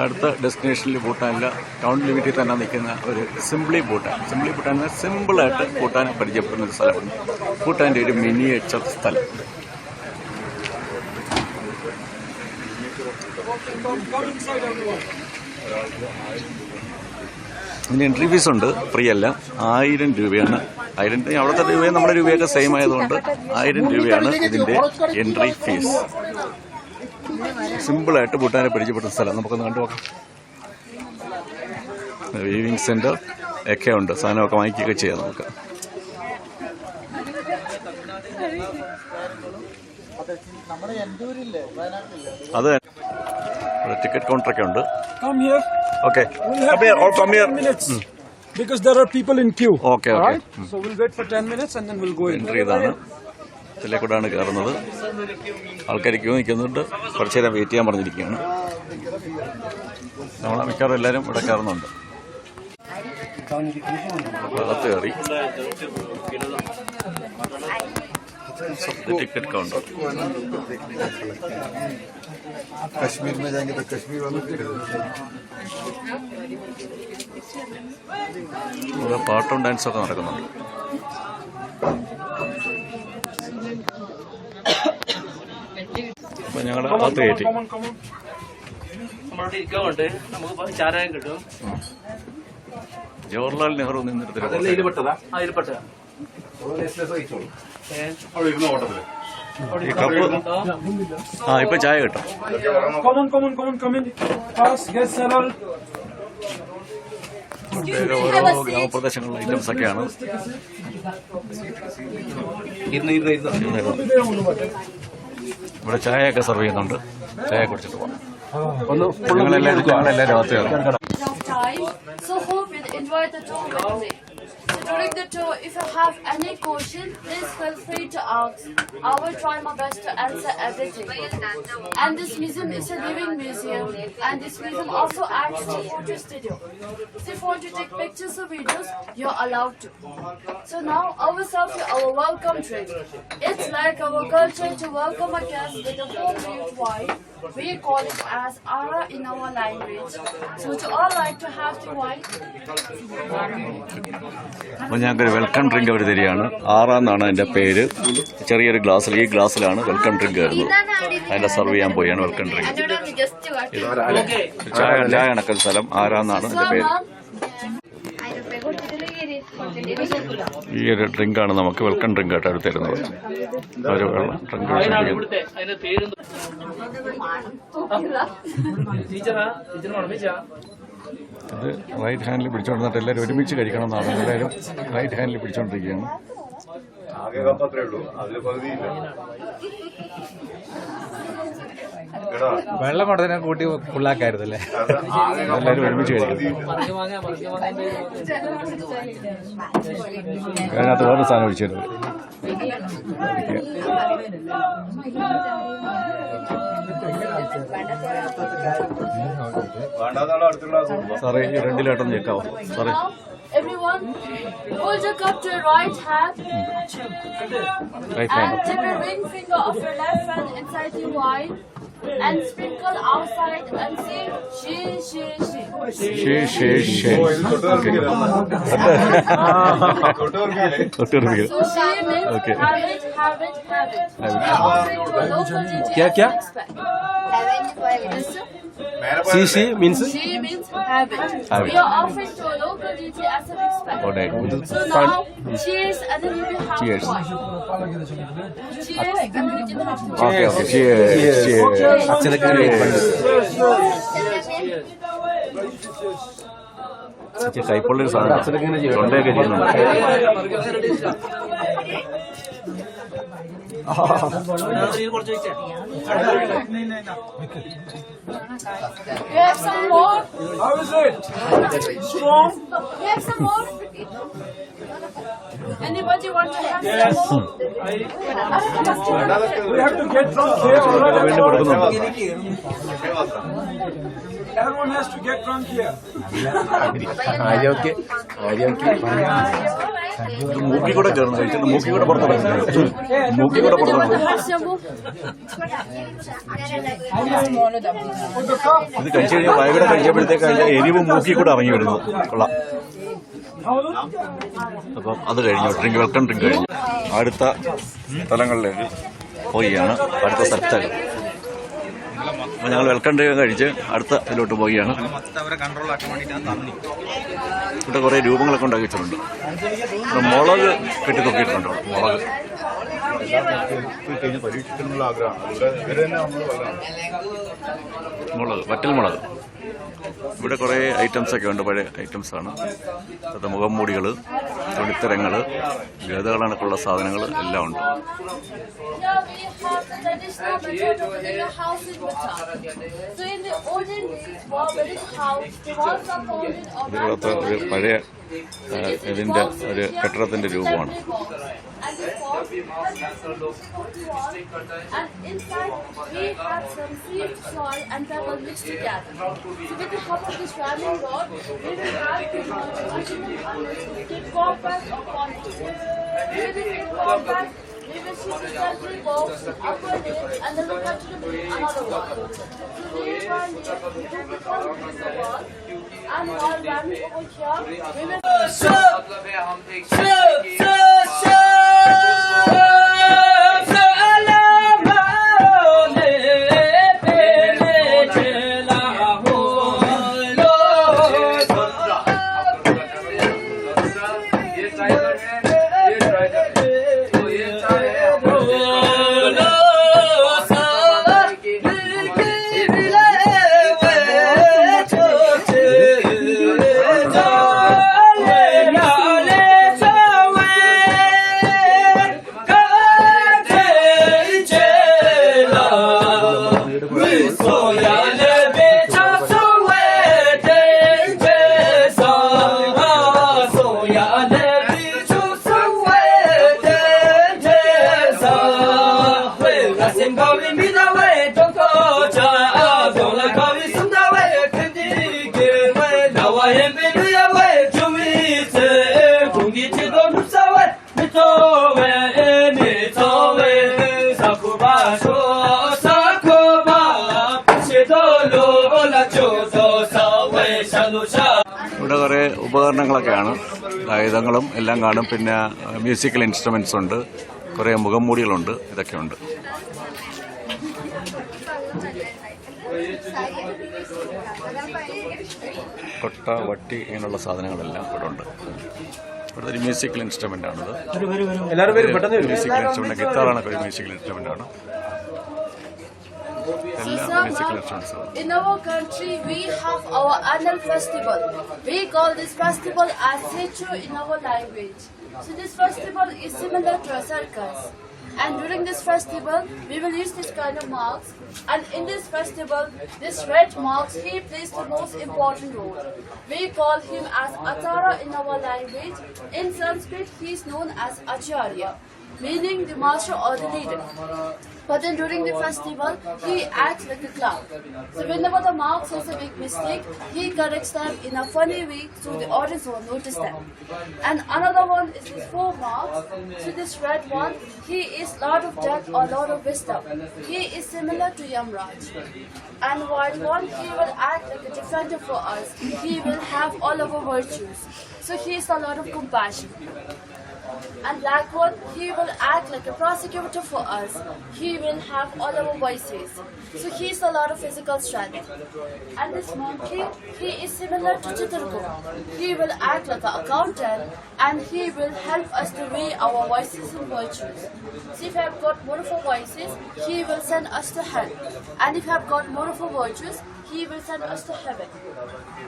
അടുത്ത ഡെസ്റ്റിനേഷനിൽ ഭൂട്ടാനില്ല, ടൗൺ ലിമിറ്റിൽ തന്നെ നിൽക്കുന്ന ഒരു സിംപ്ലി ഭൂട്ടാൻ. സിംപ്ലി ഭൂട്ടാൻ സിമ്പിളായിട്ട് ഭൂട്ടാനെ പരിചയപ്പെടുന്ന ഒരു സ്ഥലമാണ്. ഭൂട്ടാൻ്റെ ഒരു മിനിയേച്ചർ സ്ഥലം. ഇതിന് എൻട്രി ഫീസ് ഉണ്ട്, ഫ്രീ അല്ല. 1000 രൂപയാണ്. 1000 അവിടുത്തെ രൂപയും നമ്മുടെ രൂപയൊക്കെ സെയിം ആയതുകൊണ്ട് 1000 രൂപയാണ് ഇതിൻ്റെ എൻട്രി ഫീസ്. സിമ്പിളായിട്ട് ഭൂട്ടാനെ പരിചയപ്പെട്ട സ്ഥലം. നമുക്കൊന്ന് കണ്ടു നോക്കാം. വീവിംഗ് സെൻറ്റർ ഒക്കെ ഉണ്ട്, സാധനമൊക്കെ വാങ്ങിക്കുകയൊക്കെ ചെയ്യാം നമുക്ക്. അത് ടിക്കറ്റ് കൗണ്ടറൊക്കെ ഉണ്ട്. Okay, because there are people in queue. Okay, okay. Right? So we'll wait for 10 minutes and then we'll go in. Entry ചെയ്താണ്. ഇതിലേക്കൂടാണ് കയറുന്നത്. ആൾക്കാർ ക്യൂ നിൽക്കുന്നുണ്ട്. കുറച്ച് നേരം വെയിറ്റ് ചെയ്യാൻ പറഞ്ഞിരിക്കുകയാണ്. നമ്മൾ മിക്കവാറും എല്ലാവരും ഇവിടെ കയറുന്നുണ്ട്. അകത്ത് കയറി. टिकट काउंटर कश्मीर में जाएंगे तो कश्मीर वालों ഇവിടെ പാട്ടും ഡാൻസൊക്കെ നടക്കുന്നുണ്ട്. അപ്പൊ ഞങ്ങൾ അകത്ത് കയറ്റി. ജവഹർലാൽ നെഹ്റു നിന്നെടുത്തിട്ട് ഈ കപ്പ്. ഇപ്പൊ ചായ കിട്ടും. ഓരോ ഗ്രാമപ്രദേശങ്ങളിലെ ഐറ്റംസ് ഒക്കെയാണ്. ഇവിടെ ചായയൊക്കെ സെർവ് ചെയ്യുന്നുണ്ട്. ചായ കുടിച്ചിട്ട് പോകാം. ഞങ്ങളെല്ലാവരും അകത്ത് കയറും. So hope you enjoy the tour with me. So during the tour, if you have any question, please feel free to ask. I will try my best to answer everything. And this museum is a living museum, and this museum also acts as a photo studio. So if you want to take pictures or videos, you're allowed to. So now I will serve you our welcome drink. It's like our culture to welcome a guest with a homemade wine. We call it as Ara in our language. So would you all like to have the wine? അപ്പോൾ ഞങ്ങൾക്കൊരു welcome drink അവർ തരികയാണ്. ആറാന്നാണ് അതിൻ്റെ പേര്. ചെറിയൊരു ഗ്ലാസ്സിൽ, ഈ ഗ്ലാസ്സിലാണ് welcome drink വരുന്നത്. അതിൻ്റെ സെർവ് ചെയ്യാൻ പോയാണ് വെൽക്കം ഡ്രിങ്ക്. ചായ കണക്കൽ സ്ഥലം ആരാന്നാണ് അതിൻ്റെ പേര്. ഈ ഒരു ഡ്രിങ്കാണ് നമുക്ക് വെൽക്കം ഡ്രിങ്ക് ആയിട്ട് അവർ തരുന്നത്. ഒരു ഡ്രിങ്ക് ഇത് റൈറ്റ് ഹാൻഡിൽ പിടിച്ചോണ്ടിരുന്നിട്ട് എല്ലാവരും ഒരുമിച്ച് കഴിക്കണം എന്നാണ്. എല്ലാവരും റൈറ്റ് ഹാൻഡിൽ പിടിച്ചോണ്ടിരിക്കുകയാണ്. വെള്ളം കൊണ്ടതിനെ കൂട്ടി ഫുള്ളാക്കായിരുന്നല്ലേ. എല്ലാവരും ഒരുമിച്ച് കഴിക്കണം. അതിനകത്ത് വേറെ സാധനം ഒഴിച്ചു തരുന്നത്. സാറേ ഈ രണ്ടിലായിട്ടൊന്ന് ചെക്കാവോ സാറേ? Everyone, hold your cup to your right hand and dip your ring finger of your left hand inside the wine and sprinkle outside and sing she. She. So she means Okay. have it. We are offering to a local DJ. क्या? She means She means have it. We are offering to a local DJ as a respect. So now, cheers and then you will have Cheers. wine. Cheers and then you can have wine. Okay. Cheers. അച്ഛനൊക്കെ കൈപ്പുള്ളൊരു സാധനം തൊണ്ടയൊക്കെ ചെയ്യുന്നുണ്ട്. You have some more? How is it? Strong? You have some more? Anybody want to have some more? We have to get drunk here. വീണ്ടും കൊടുക്കുന്നുണ്ട്. Everyone has to get drunk here. മൂക്കി കൂടെ കയറുന്നു കഴിച്ചിട്ട് മൂക്കി കൂടെ പുറത്തോട്ട് മൂക്കി കൂടെ പുറത്തോട്ട് ഇത് കഴിച്ചു കഴിഞ്ഞാൽ വയകൂടെ കഴിച്ചപ്പോഴത്തേക്ക് അതിന്റെ എരിവ് മൂക്കി കൂടെ ഇറങ്ങി വരുന്നു. കൊള്ളാം. അപ്പം അത് കഴിഞ്ഞു. വെൽക്കം ഡ്രിങ്ക് കഴിഞ്ഞു. അടുത്ത സ്ഥലങ്ങളിലേക്ക് പോവുകയാണ്. അടുത്ത സ്ഥലത്തേക്ക് അപ്പോൾ ഞങ്ങൾ വെൽക്കം ഡ്രിങ്ക് കഴിച്ച് അടുത്ത ഇതിലോട്ട് പോവുകയാണ്. ഇവിടെ കുറേ രൂപങ്ങളൊക്കെ ഉണ്ടാക്കി വെച്ചിട്ടുണ്ട്. മുളക് കെട്ടി നോക്കിയിട്ടുണ്ട്. പരീക്ഷിക്കാനുള്ള ആഗ്രഹമാണ്. മുളക് വറ്റൽ മുളക്. ഇവിടെ കുറേ ഐറ്റംസൊക്കെ ഉണ്ട്. പഴയ ഐറ്റംസാണ്. അത് മുഖംമൂടികൾ, തുണിത്തരങ്ങൾ, ഗതകളണക്കുള്ള സാധനങ്ങൾ എല്ലാം ഉണ്ട്. Here we have the traditional method of building a house in Bhutan. So in the olden days, while building a house, the walls are founded on ഇതിനകത്ത് ഒരു പഴയ ഇതിന്റെ ഒരു കെട്ടിടത്തിന്റെ രൂപമാണ്. and the walls and inside we have some seed, soil and pebble mixed together. So with the help of this ramming rod, we will have the compact or concrete. With this compact, we will see the central box, upper layer, and then we'll continue with another one. So layer by layer, we will become the wall, and while ramming over here, we will ഇവിടെ കുറേ ഉപകരണങ്ങളൊക്കെയാണ്. ആയുധങ്ങളും എല്ലാം കാണും. പിന്നെ musical instruments ഉണ്ട്. കുറേ മുഖംമൂടികളുണ്ട്. ഇതൊക്കെയുണ്ട്. കൊട്ട, വട്ടി ഇങ്ങനെയുള്ള സാധനങ്ങളെല്ലാം ഇവിടെ ഉണ്ട്. ഇവിടുത്തെ ഒരു മ്യൂസിക്കൽ ഇൻസ്ട്രുമെന്റ് ആണിത്. മ്യൂസിക്കൽ ഇൻസ്ട്രുമെന്റ് ഗിത്താറാണ്. ഒരു മ്യൂസിക്കൽ ഇൻസ്ട്രുമെന്റ് ആണ്. In our country, we have our annual festival. We call this festival as Sechu in our language. So this festival is similar to a circus. And during this festival, we will use this kind of marks. And in this festival, this red marks, he plays the most important role. We call him as Atara in our language. In Sanskrit, he is known as Acharya, meaning the master or the leader. But then during the festival, he acts like a clown. So whenever the mark says a big mistake, he corrects them in a funny way so the audience won't notice them. And another one is his 4 marks. So this red one, he is Lord of Death or Lord of Wisdom. He is similar to Yamraj. And white one, he will act like a defender for us. He will have all of our virtues. So he is a Lord of Compassion. And black one, he will act like a prosecutor for us. He will have all our voices. So he is a lot of physical strength. And this monkey, he is similar to Chitrakoot. He will act like an accountant and he will help us to weigh our voices and virtues. So if I have got more of our voices, he will send us to hell. And if I have got more of our virtues, he will send us to heaven.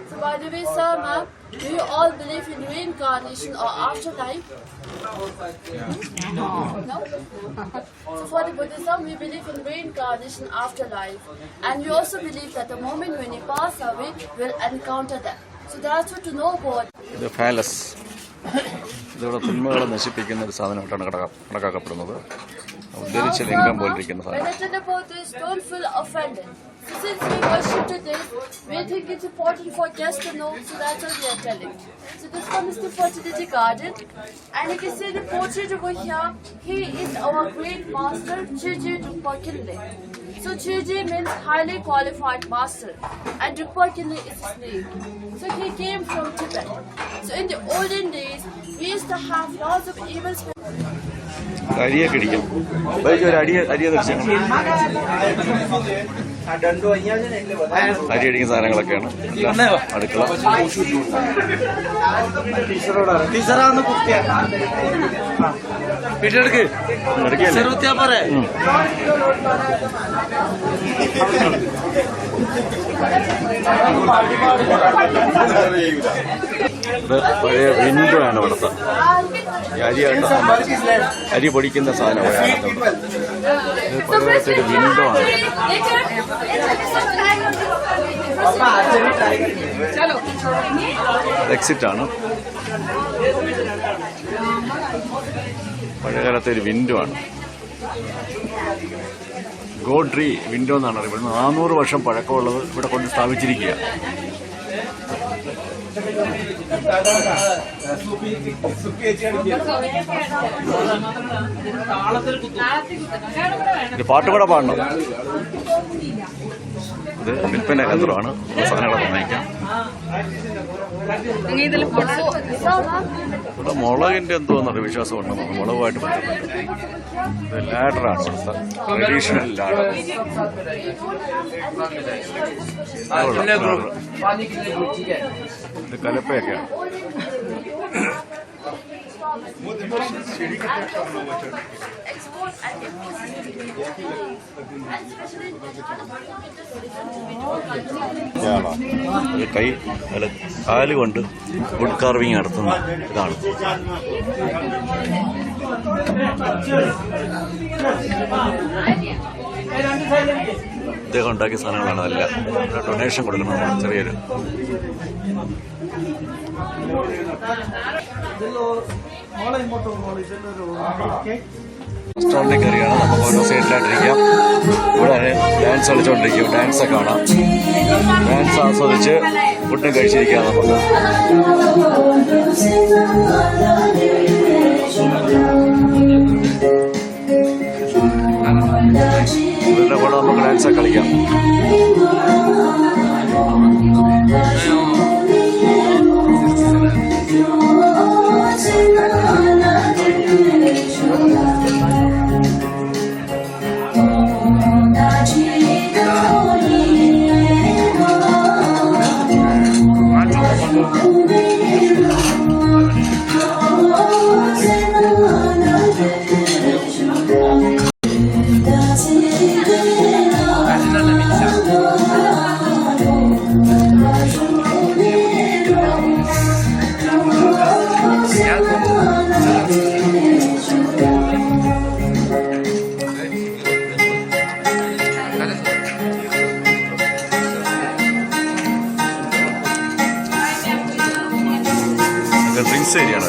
So by the way, sir, ma'am, do you all believe in reincarnation or afterlife? No? So for the Buddhism, we believe in reincarnation afterlife. And we also believe that the moment when we pass away, we'll encounter death. So that's what to know about. The palace. ഇതിവിടെ തിന്മകളെ നശിപ്പിക്കുന്ന ഒരു സാധനമായിട്ടാണ് കണക്കാക്കപ്പെടുന്നത്. ഉദ്ധരിച്ച ലിംഗം പോലിരിക്കുന്ന സാധനം. Religion about this, don't feel offended. Since we worship today, we think it's important for guests to know, so that's what we are telling. So this one is the fertility garden, and you can see the portrait over here. He is our great master, Chiji Drukpa Kinle. So Chiji means highly qualified master, and Drukpa Kinle is his name. So he came from Tibet. So in the olden days, we used to have lots of evil spirits. അരിയൊക്കെ ഇടിക്കും. ഒരു അരിയെ ദർശനം അരി അടിക്കുന്ന സാധനങ്ങളൊക്കെയാണ് അടുക്കള. ഇത് പഴയ window ആണ് ഇവിടുത്തെ. അരി പൊടിക്കുന്ന സാധനം പഴയത്തെ ഒരു വിൻഡോ ആണ്. എക്സിറ്റ് ആണ്. പഴയകാലത്തെ ഒരു വിൻഡോ ആണ്. ഗോഡ്രി വിൻഡോ എന്നാണ് അറിയപ്പെടുന്നത്. 400 വർഷം പഴക്കമുള്ളത് ഇവിടെ കൊണ്ട് സ്ഥാപിച്ചിരിക്കുക. പാട്ട് കൂടെ പാടണം. ഇത് വിൽപ്പന കേന്ദ്രമാണ്. സാധനങ്ങളൊക്കെ നയിക്കാം. ഇവിടെ മുളകിന്റെ എന്തോന്നൊരു വിശ്വാസമുണ്ട്. മുളകുമായിട്ട് ബന്ധപ്പെട്ട് ഇത് ലാഡറാണ്. Traditional ladder. ഇത് കലപ്പയൊക്കെയാണ്. കൈ അല്ല കാലുകൊണ്ട് വുഡ് കാർവിങ് നടത്തുന്ന ഇതാണ്. ഇദ്ദേഹം ഉണ്ടാക്കിയ സാധനങ്ങളാണ്. അല്ല ഡൊണേഷൻ കൊടുക്കണം. ചെറിയൊരു റെസ്റ്റോറൻറ്റിൽ കയറിയാണ്. നമുക്ക് ഓരോ സൈഡിലായിട്ടിരിക്കാം. ഇവിടെ ഡാൻസ് കളിച്ചുകൊണ്ടിരിക്കും. ഡാൻസൊക്കെ കാണാം. ഡാൻസ് ആസ്വദിച്ച് ഫുഡും കഴിച്ചിരിക്കാം നമുക്ക്. ഇവരുടെ കൂടെ നമുക്ക് ഡാൻസൊക്കെ കളിക്കാം. ഡ്രിങ്ക്സ് ഏരിയയാണ്.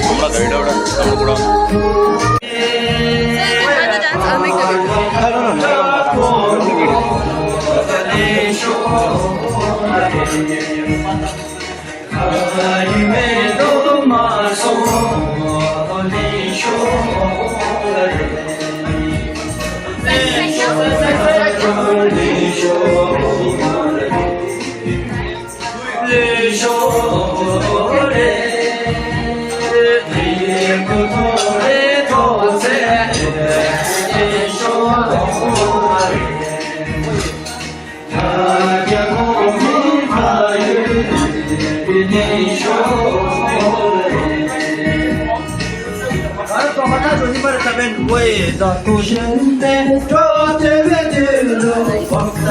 നമ്മളെ ഗൈഡ് അവിടെ നമ്മുടെ കൂടെ味道不是的，多特别的。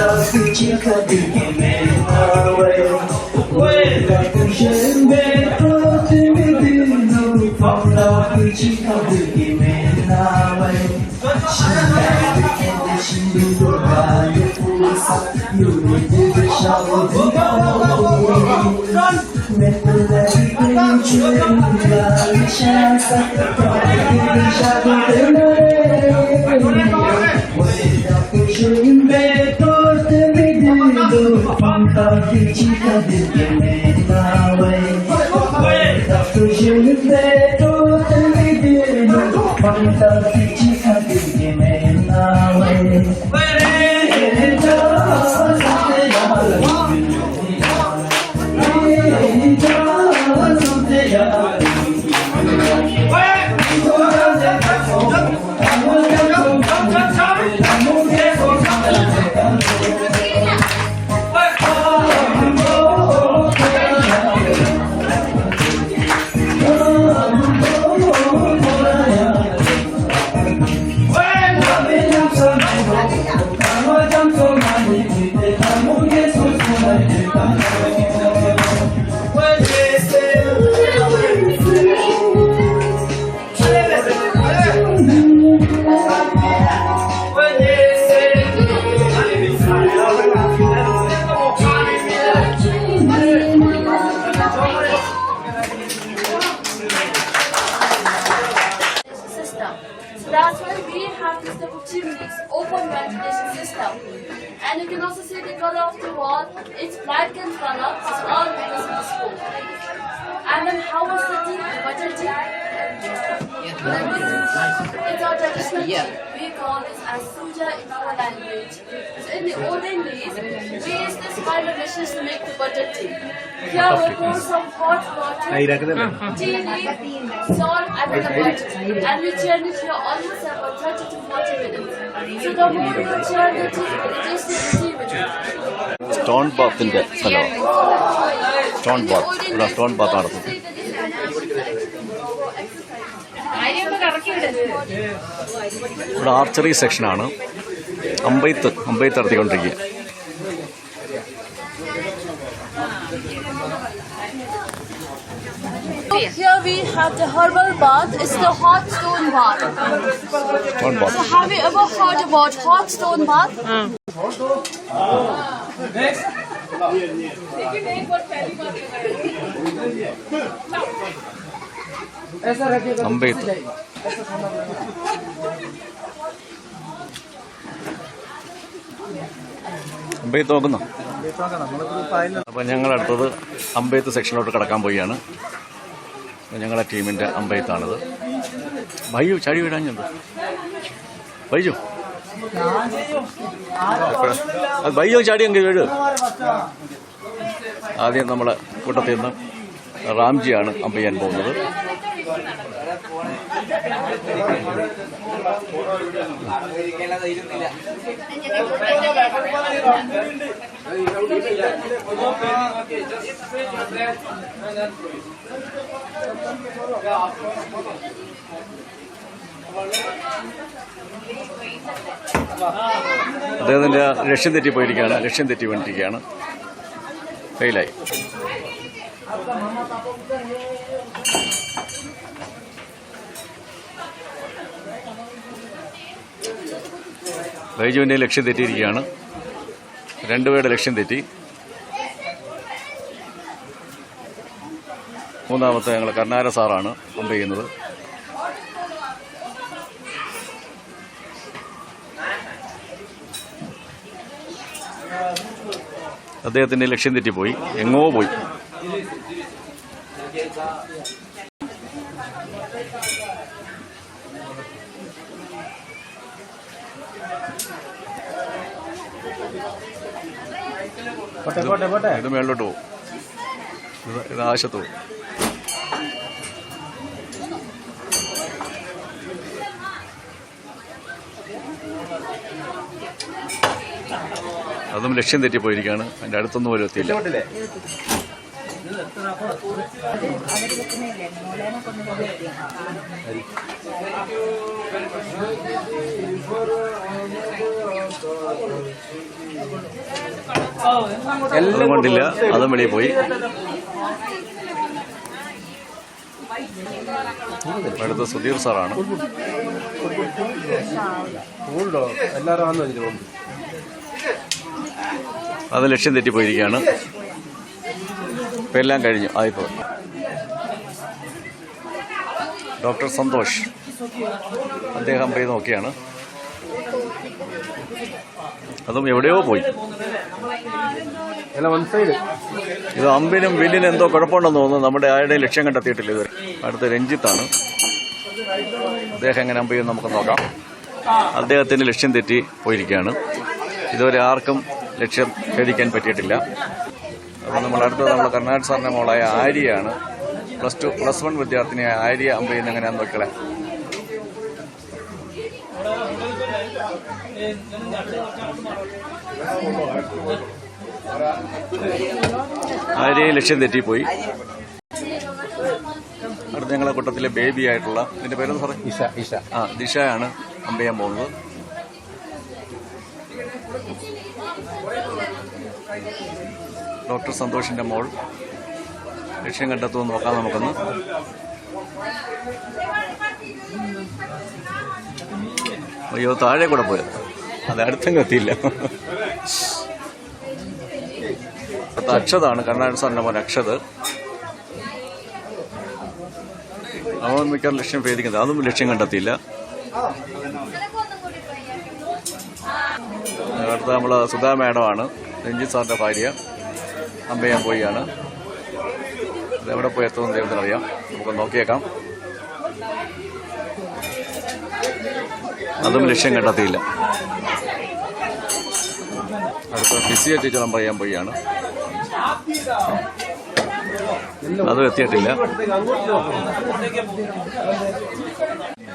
So that's why we have this type of chimneys, open ventilation system. And you can also see the color of the wall. It's black in color. It's all because of the smoke. And then how was the tea? The butter tea? It's our traditional tea. We call this as suja in our language. So in the olden days, we used this kind of dishes to make the butter tea. Here we pour some hot water, tea leaf, salt and the butter. And we churn it here almost about 30 to 40 minutes. So the more you churn the tea, the tastier the tea will be. Stone ബാത്തിന്റെ സ്ഥലമാണ്. Stone Baat. ഇവിടെ stone Baat നടത്തുന്നത്. ഇവിടെ archery സെക്ഷനാണ്. അമ്പെയ്ത്ത് നടത്തിക്കൊണ്ടിരിക്കുക. Here we have the herbal bath. It's the hot stone bath. Stone bath. So have you ever heard about hot stone bath? അമ്പെയ്ത്ത്. അമ്പെയ്ത്ത് നോക്കുന്നോ? അപ്പം ഞങ്ങളടുത്തത് അമ്പെയ്ത്ത് സെക്ഷനിലോട്ട് കടക്കാൻ പോവുകയാണ്. ഞങ്ങളുടെ ടീമിൻ്റെ അമ്പെയ്ത്താണിത്. ബൈജു ചാടി വിടാഞ്ഞത്. ബൈജു അത് ബൈജു ചാടിയെങ്കിൽ വീട്. ആദ്യം നമ്മളെ കൂട്ടത്തിൽ നിന്ന് റാംജിയാണ് അമ്പെയ്യാൻ പോകുന്നത്. അദ്ദേഹത്തിന്റെ ലക്ഷ്യം തെറ്റിപ്പോയിരിക്കുകയാണ്. ലക്ഷ്യം തെറ്റി വേണ്ടിയിരിക്കുകയാണ്. ഫെയിലായി. ബൈജുവിന്റെ ലക്ഷ്യം തെറ്റിയിരിക്കുകയാണ്. രണ്ടുപേരുടെ ലക്ഷ്യം തെറ്റി. മൂന്നാമത്തെ ഞങ്ങൾ കർണാര സാറാണ് പമ്പ് ചെയ്യുന്നത്. അദ്ദേഹത്തിന്റെ ലക്ഷ്യം തെറ്റിപ്പോയി. എങ്ങോ പോയി. ഇത് മേളിലോട്ട് പോകും. ഇത് ആശത്ത് പോകും. അതും ലക്ഷ്യം തെറ്റിപ്പോയിരിക്കുകയാണ്. അതിന്റെ അടുത്തൊന്നും പോലും എത്തിയില്ല. അതും കൊണ്ടില്ല, അതും വെളിയിൽ പോയി. അടുത്ത സുധീർ സാറാണ്. അത് ലക്ഷ്യം തെറ്റിപ്പോയിരിക്കുകയാണ്. ഇപ്പം എല്ലാം കഴിഞ്ഞു. ആയിപ്പോൾ ഡോക്ടർ സന്തോഷ് അദ്ദേഹം പോയി നോക്കിയാണ്. അതും എവിടെയോ പോയി. ഇത് അമ്പിനും വില്ലിനും എന്തോ കുഴപ്പമുണ്ടെന്ന് തോന്നുന്നു. നമ്മുടെ ആരുടെയും ലക്ഷ്യം കണ്ടെത്തിയിട്ടില്ല ഇതുവരെ. അടുത്ത രഞ്ജിത്താണ്. അദ്ദേഹം എങ്ങനെ അമ്പ് ചെയ്യുമെന്ന് നമുക്ക് നോക്കാം. അദ്ദേഹത്തിന് ലക്ഷ്യം തെറ്റി പോയിരിക്കുകയാണ്. ഇതുവരെ ആർക്കും ലക്ഷ്യം ഭേദിക്കാൻ പറ്റിയിട്ടില്ല. അപ്പോൾ നമ്മൾ അടുത്തത് നമ്മുടെ കർണാടക സാറിന്റെ മോളായ ആര്യയാണ്. പ്ലസ് 1 വിദ്യാർത്ഥിനിയായ ആര്യ അമ്പ് ചെയ്യുന്ന എങ്ങനെയാണെന്ന് നോക്കളെ. ആര്യയെ ലക്ഷ്യം തെറ്റിപ്പോയി. അടുത്ത ഞങ്ങളെ കൂട്ടത്തിലെ ബേബി ആയിട്ടുള്ള ഇതിന്റെ പേരെന്ന് സാറേ? ഇഷ. ദിശയാണ് അമ്പ് ചെയ്യാൻ പോകുന്നത്. ഡോക്ടർ സന്തോഷിന്റെ മോൾ ലക്ഷ്യം കണ്ടെത്തുമെന്ന് നോക്കാം നമുക്കൊന്ന്. അയ്യോ, താഴെ കൂടെ പോയത്. അത് അടുത്തെങ്കിലും എത്തിയില്ല. അക്ഷതാണ് കർണാടക സാറിന്റെ മോൻ അക്ഷത്. അവൻ മിക്കവാറും ലക്ഷ്യം ഭേദിക്കുന്നത്. അതും ലക്ഷ്യം കണ്ടെത്തിയില്ല. അടുത്ത നമ്മള് സുധാ മാഡമാണ്, രഞ്ജിത്ത് സാറിന്റെ ഭാര്യ. അമ്പ ചെയ്യാൻ പോയാണ്. അതെവിടെ പോയി എത്തുമെന്ന് ദൈവത്തിനറിയാം. നമുക്ക് നോക്കിയേക്കാം. അതും ലക്ഷ്യം കണ്ടെത്തിയില്ല. അടുത്ത ഫിസിയ ടീച്ചർ അമ്പ ചെയ്യാൻ പോയാണ്. അതും എത്തിയിട്ടില്ല.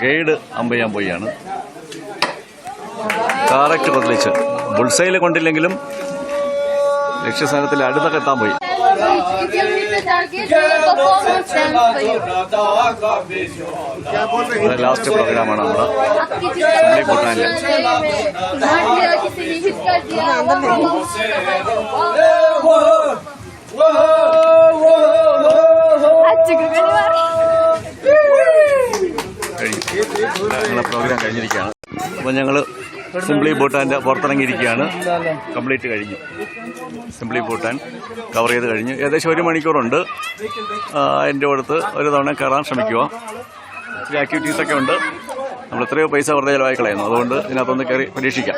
ഗൈഡ് അമ്പ ചെയ്യാൻ പോയാണ്. കറക്റ്റ് ബദലിച്ച് ബുൾസൈല് കൊണ്ടില്ലെങ്കിലും ലക്ഷ്യസ്ഥാനത്തിൽ അടുത്തൊക്കെ എത്താൻ പോയി. ലാസ്റ്റ് പ്രോഗ്രാമാണ് നമ്മുടെ സിംപ്ലി ഭൂട്ടാനിലെ. ഞങ്ങളെ പ്രോഗ്രാം കഴിഞ്ഞിരിക്കുകയാണ്. അപ്പം ഞങ്ങൾ സിംപ്ലി ഭൂട്ടാൻ്റെ പുറത്തിറങ്ങിയിരിക്കുകയാണ്. കംപ്ലീറ്റ് കഴിഞ്ഞു. സിംപ്ലി ഭൂട്ടാൻ കവർ ചെയ്ത് കഴിഞ്ഞു. ഏകദേശം 1 മണിക്കൂറുണ്ട്. എൻ്റെ അടുത്ത് ഒരു തവണ കയറാൻ ശ്രമിക്കുക. ആക്ടിവിറ്റീസൊക്കെ ഉണ്ട്. നമ്മൾ എത്രയോ പൈസ വെറുതെ ചിലവായി കളയുന്നു. അതുകൊണ്ട് ഇതിനകത്തൊന്ന് കയറി പരീക്ഷിക്കാം.